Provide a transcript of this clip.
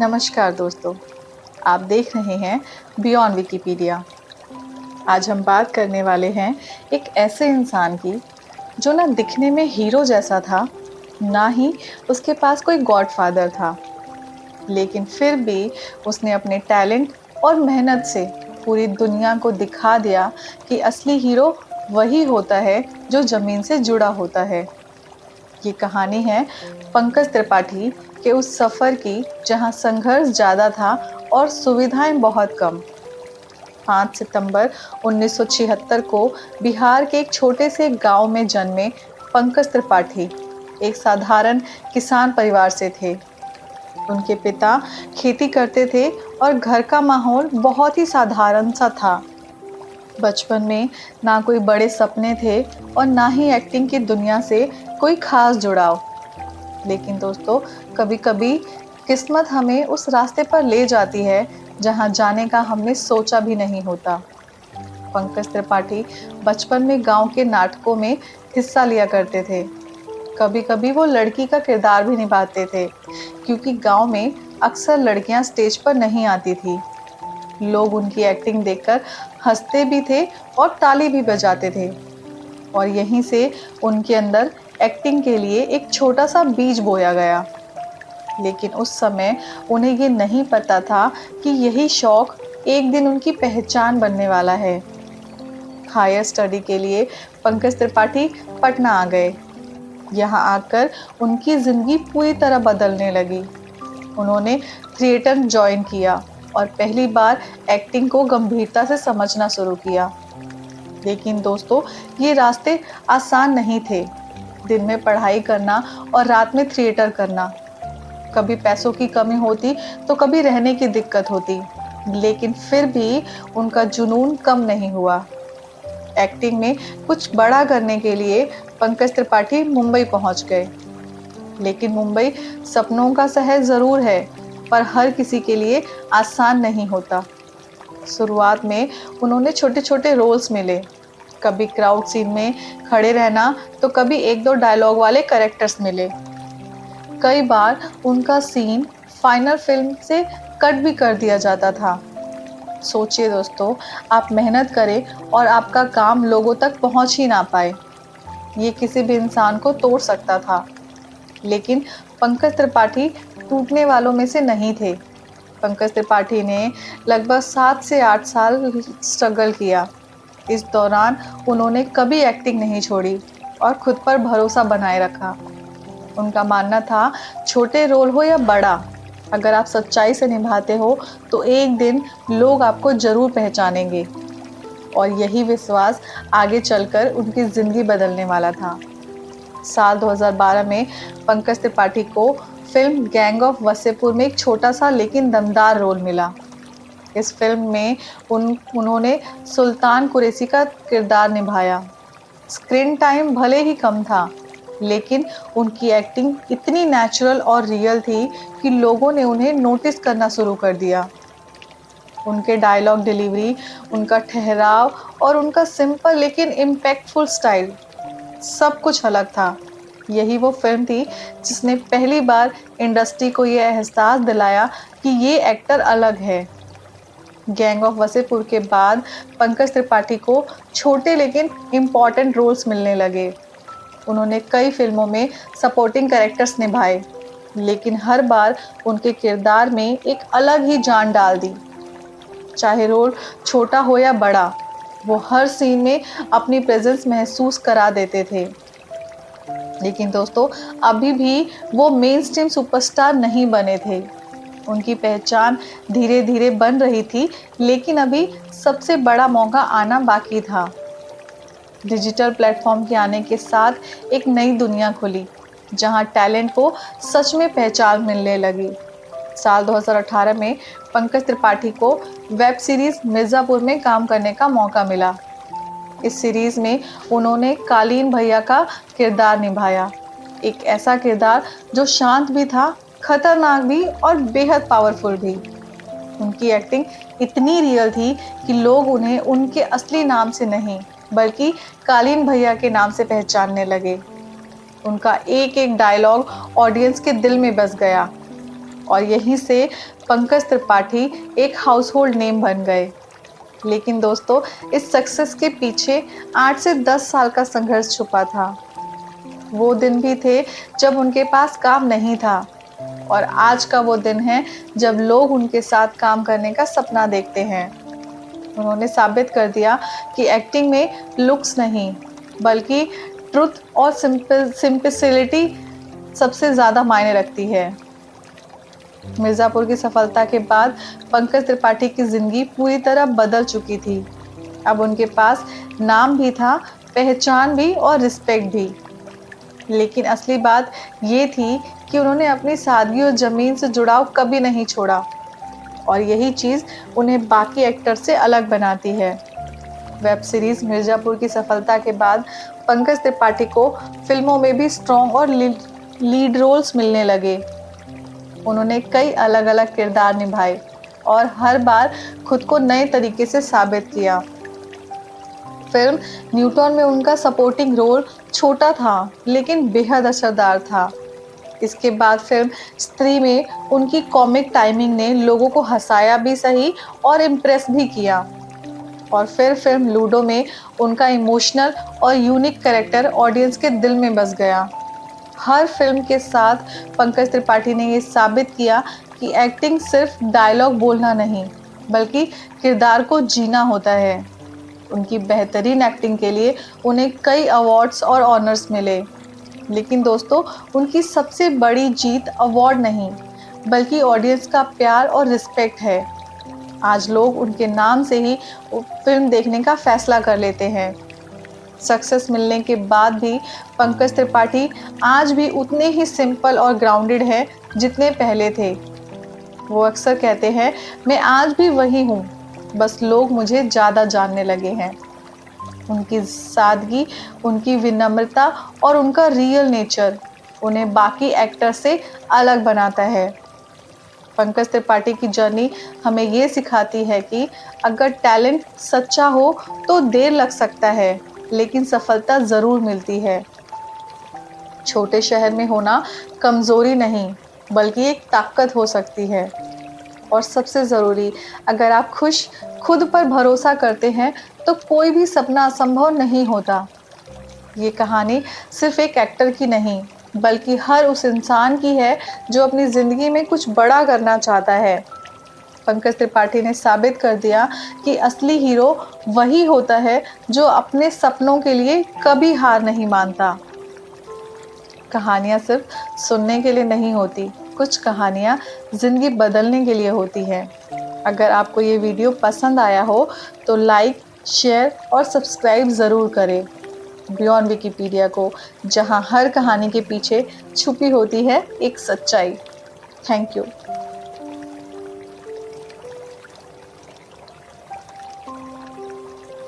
नमस्कार दोस्तों, आप देख रहे हैं बियॉन्ड विकिपीडिया। आज हम बात करने वाले हैं एक ऐसे इंसान की जो ना दिखने में हीरो जैसा था, ना ही उसके पास कोई गॉडफादर था, लेकिन फिर भी उसने अपने टैलेंट और मेहनत से पूरी दुनिया को दिखा दिया कि असली हीरो वही होता है जो ज़मीन से जुड़ा होता है। ये कहानी है पंकज त्रिपाठी के उस सफ़र की जहां संघर्ष ज़्यादा था और सुविधाएं बहुत कम। 5 सितंबर 1976 को बिहार के एक छोटे से गांव में जन्मे पंकज त्रिपाठी एक साधारण किसान परिवार से थे। उनके पिता खेती करते थे और घर का माहौल बहुत ही साधारण सा था। बचपन में ना कोई बड़े सपने थे और ना ही एक्टिंग की दुनिया से कोई खास जुड़ाव। लेकिन दोस्तों, कभी-कभी किस्मत हमें उस रास्ते पर ले जाती है जहां जाने का हमने सोचा भी नहीं होता। पंकज त्रिपाठी बचपन में गांव के नाटकों में हिस्सा लिया करते थे। कभी-कभी वो लड़की का किरदार भी निभाते थे, क्योंकि गांव में अक्सर लड़कियां स्टेज पर नहीं आती थी। लोग उनकी एक्टिंग देखकर हंसते भी थे और ताली भी बजाते थे, और यहीं से उनके अंदर एक्टिंग के लिए एक छोटा सा बीज बोया गया। लेकिन उस समय उन्हें ये नहीं पता था कि यही शौक एक दिन उनकी पहचान बनने वाला है। हायर स्टडी के लिए पंकज त्रिपाठी पटना आ गए। यहाँ आकर उनकी जिंदगी पूरी तरह बदलने लगी। उन्होंने थिएटर ज्वाइन किया और पहली बार एक्टिंग को गंभीरता से समझना शुरू किया। लेकिन दोस्तों, ये रास्ते आसान नहीं थे। दिन में पढ़ाई करना और रात में थिएटर करना, कभी पैसों की कमी होती तो कभी रहने की दिक्कत होती, लेकिन फिर भी उनका जुनून कम नहीं हुआ। एक्टिंग में कुछ बड़ा करने के लिए पंकज त्रिपाठी मुंबई पहुंच गए। लेकिन मुंबई सपनों का शहर ज़रूर है, पर हर किसी के लिए आसान नहीं होता। शुरुआत में उन्होंने छोटे-छोटे रोल्स मिले, कभी क्राउड सीन में खड़े रहना तो कभी एक दो डायलॉग वाले कैरेक्टर्स मिले। कई बार उनका सीन फाइनल फिल्म से कट भी कर दिया जाता था। सोचिए दोस्तों, आप मेहनत करें और आपका काम लोगों तक पहुंच ही ना पाए, ये किसी भी इंसान को तोड़ सकता था। लेकिन पंकज त्रिपाठी टूटने वालों में से नहीं थे। पंकज त्रिपाठी ने लगभग 7 से 8 साल स्ट्रगल किया। इस दौरान उन्होंने कभी एक्टिंग नहीं छोड़ी और खुद पर भरोसा बनाए रखा। उनका मानना था, छोटे रोल हो या बड़ा, अगर आप सच्चाई से निभाते हो तो एक दिन लोग आपको ज़रूर पहचानेंगे। और यही विश्वास आगे चलकर उनकी ज़िंदगी बदलने वाला था। साल 2012 में पंकज त्रिपाठी को फिल्म गैंग ऑफ वसेपुर में एक छोटा सा लेकिन दमदार रोल मिला। इस फिल्म में उन्होंने सुल्तान कुरैशी का किरदार निभाया। स्क्रीन टाइम भले ही कम था, लेकिन उनकी एक्टिंग इतनी नेचुरल और रियल थी कि लोगों ने उन्हें नोटिस करना शुरू कर दिया। उनके डायलॉग डिलीवरी, उनका ठहराव और उनका सिंपल लेकिन इम्पैक्टफुल स्टाइल, सब कुछ अलग था। यही वो फिल्म थी जिसने पहली बार इंडस्ट्री को ये एहसास दिलाया कि ये एक्टर अलग है। गैंग ऑफ वसेपुर के बाद पंकज त्रिपाठी को छोटे लेकिन इम्पॉर्टेंट रोल्स मिलने लगे। उन्होंने कई फिल्मों में सपोर्टिंग कैरेक्टर्स निभाए, लेकिन हर बार उनके किरदार में एक अलग ही जान डाल दी। चाहे रोल छोटा हो या बड़ा, वो हर सीन में अपनी प्रेजेंस महसूस करा देते थे। लेकिन दोस्तों, अभी भी वो मेन स्ट्रीम सुपरस्टार नहीं बने थे। उनकी पहचान धीरे धीरे बन रही थी, लेकिन अभी सबसे बड़ा मौका आना बाकी था। डिजिटल प्लेटफॉर्म के आने के साथ एक नई दुनिया खुली, जहां टैलेंट को सच में पहचान मिलने लगी। साल 2018 में पंकज त्रिपाठी को वेब सीरीज मिर्ज़ापुर में काम करने का मौका मिला। इस सीरीज में उन्होंने कालीन भैया का किरदार निभाया, एक ऐसा किरदार जो शांत भी था, खतरनाक भी और बेहद पावरफुल भी। उनकी एक्टिंग इतनी रियल थी कि लोग उन्हें उनके असली नाम से नहीं, बल्कि कालीन भैया के नाम से पहचानने लगे। उनका एक एक डायलॉग ऑडियंस के दिल में बस गया। और यहीं से पंकज त्रिपाठी एक हाउसहोल्ड नेम बन गए। लेकिन दोस्तों, इस सक्सेस के पीछे 8 से 10 साल का संघर्ष छुपा था। वो दिन भी थे जब उनके पास काम नहीं था, और आज का वो दिन है जब लोग उनके साथ काम करने का सपना देखते हैं। उन्होंने साबित कर दिया कि एक्टिंग में लुक्स नहीं, बल्कि ट्रुथ और सिंपलिसिटी सबसे ज़्यादा मायने रखती है। मिर्ज़ापुर की सफलता के बाद पंकज त्रिपाठी की ज़िंदगी पूरी तरह बदल चुकी थी। अब उनके पास नाम भी था, पहचान भी और रिस्पेक्ट भी। लेकिन असली बात ये थी कि उन्होंने अपनी सादगी और ज़मीन से जुड़ाव कभी नहीं छोड़ा, और यही चीज़ उन्हें बाकी एक्टर से अलग बनाती है। वेब सीरीज़ मिर्ज़ापुर की सफलता के बाद पंकज त्रिपाठी को फिल्मों में भी स्ट्रॉन्ग और लीड रोल्स मिलने लगे। उन्होंने कई अलग अलग किरदार निभाए और हर बार खुद को नए तरीके से साबित किया। फिल्म न्यूटन में उनका सपोर्टिंग रोल छोटा था, लेकिन बेहद असरदार था। इसके बाद फिल्म स्त्री में उनकी कॉमिक टाइमिंग ने लोगों को हंसाया भी सही और इम्प्रेस भी किया। और फिर फिल्म लूडो में उनका इमोशनल और यूनिक कैरेक्टर ऑडियंस के दिल में बस गया। हर फिल्म के साथ पंकज त्रिपाठी ने ये साबित किया कि एक्टिंग सिर्फ डायलॉग बोलना नहीं, बल्कि किरदार को जीना होता है। उनकी बेहतरीन एक्टिंग के लिए उन्हें कई अवार्ड्स और ऑनर्स मिले। लेकिन दोस्तों, उनकी सबसे बड़ी जीत अवार्ड नहीं, बल्कि ऑडियंस का प्यार और रिस्पेक्ट है। आज लोग उनके नाम से ही फिल्म देखने का फैसला कर लेते हैं। सक्सेस मिलने के बाद भी पंकज त्रिपाठी आज भी उतने ही सिंपल और ग्राउंडेड हैं जितने पहले थे। वो अक्सर कहते हैं, मैं आज भी वही हूँ, बस लोग मुझे ज़्यादा जानने लगे हैं। उनकी सादगी, उनकी विनम्रता और उनका रियल नेचर उन्हें बाकी एक्टर से अलग बनाता है। पंकज त्रिपाठी की जर्नी हमें ये सिखाती है कि अगर टैलेंट सच्चा हो तो देर लग सकता है, लेकिन सफलता ज़रूर मिलती है। छोटे शहर में होना कमज़ोरी नहीं, बल्कि एक ताकत हो सकती है। और सबसे ज़रूरी, अगर आप खुद पर भरोसा करते हैं तो कोई भी सपना असंभव नहीं होता। ये कहानी सिर्फ एक एक्टर की नहीं, बल्कि हर उस इंसान की है जो अपनी ज़िंदगी में कुछ बड़ा करना चाहता है। पंकज त्रिपाठी ने साबित कर दिया कि असली हीरो वही होता है जो अपने सपनों के लिए कभी हार नहीं मानता। कहानियाँ सिर्फ सुनने के लिए नहीं होती, कुछ कहानियाँ ज़िंदगी बदलने के लिए होती हैं। अगर आपको ये वीडियो पसंद आया हो तो लाइक, शेयर और सब्सक्राइब ज़रूर करें बियॉन्ड विकिपीडिया को, जहाँ हर कहानी के पीछे छुपी होती है एक सच्चाई। Thank you.